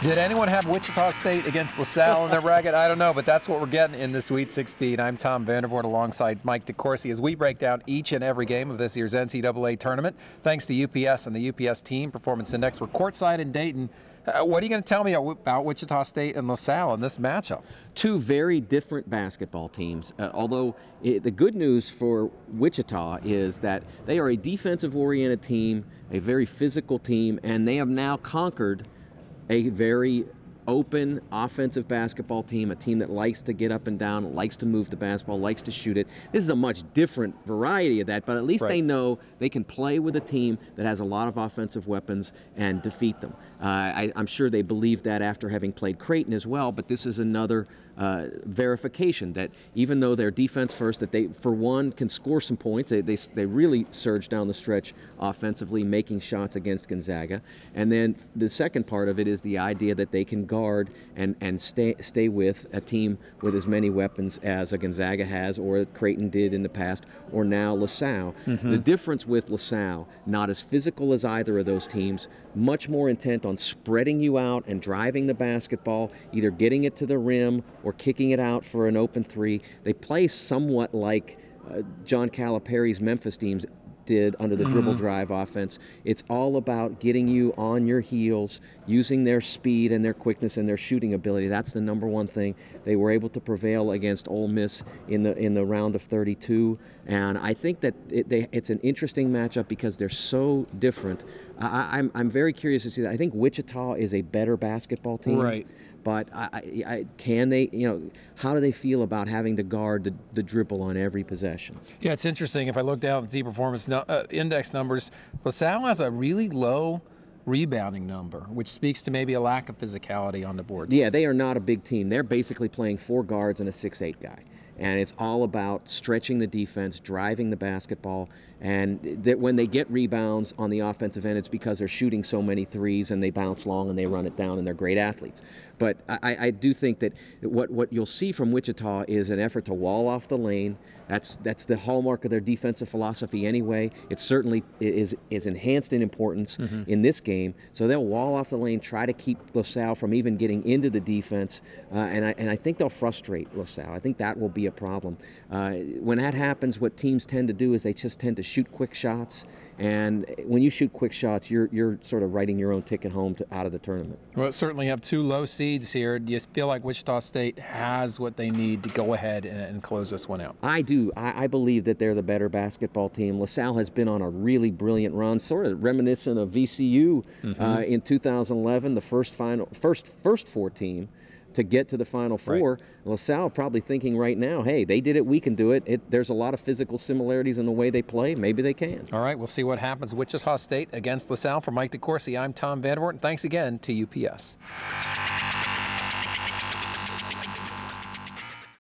Did anyone have Wichita State against LaSalle in their bracket? I don't know, but that's what we're getting in the Sweet 16. I'm Tom Vandervoort alongside Mike DeCourcy as we break down each and every game of this year's NCAA tournament. Thanks to UPS and the UPS team Performance Index. We're courtside in Dayton. What are you going to tell me about Wichita State and LaSalle in this matchup? Two very different basketball teams, although the good news for Wichita is that they are a defensive-oriented team, a very physical team, and they have now conquered a very open offensive basketball team, a team that likes to get up and down, likes to move the basketball, likes to shoot it. This is a much different variety of that, but at least they know they can play with a team that has a lot of offensive weapons and defeat them. I'm sure they believe that after having played Creighton as well, but this is another verification that even though they're defense first, that they, for one, can score some points. They really surge down the stretch offensively, making shots against Gonzaga. And then the second part of it is the idea that they can guard and stay with a team with as many weapons as a Gonzaga has, or Creighton did in the past, or now LaSalle. The difference with LaSalle, not as physical as either of those teams, much more intent on spreading you out and driving the basketball, either getting it to the rim or kicking it out for an open three. They play somewhat like John Calipari's Memphis teams did under the dribble drive offense. It's all about getting you on your heels, using their speed and their quickness and their shooting ability. That's the number one thing. They were able to prevail against Ole Miss in the round of 32, and I think that it's an interesting matchup because they're so different. I'm very curious to see that. I think Wichita is a better basketball team. Right. But can they, how do they feel about having to guard the dribble on every possession? Yeah, it's interesting. If I look down at the Performance Index numbers, LaSalle has a really low rebounding number, which speaks to maybe a lack of physicality on the boards. Yeah, they are not a big team. They're basically playing 4 guards and a 6'8" guy. And it's all about stretching the defense, driving the basketball, and that when they get rebounds on the offensive end, it's because they're shooting so many threes and they bounce long and they run it down and they're great athletes. But I do think that what you'll see from Wichita is an effort to wall off the lane. That's the hallmark of their defensive philosophy anyway. It certainly is enhanced in importance in this game. So they'll wall off the lane, try to keep LaSalle from even getting into the defense, and I think they'll frustrate LaSalle. I think that will be a problem. When that happens, what teams tend to do is they just tend to shoot quick shots. And when you shoot quick shots, you're sort of writing your own ticket home out of the tournament. Well, certainly have 2 low seeds here. Do you feel like Wichita State has what they need to go ahead and close this one out? I do. I believe that they're the better basketball team. LaSalle has been on a really brilliant run, sort of reminiscent of VCU in 2011, the first 4 team to get to the Final Four. Right. LaSalle probably thinking right now, hey, they did it, we can do it. There's a lot of physical similarities in the way they play. Maybe they can. All right, we'll see what happens. Wichita State against LaSalle. For Mike DeCourcy, I'm Tom Vandervoort, and thanks again to UPS.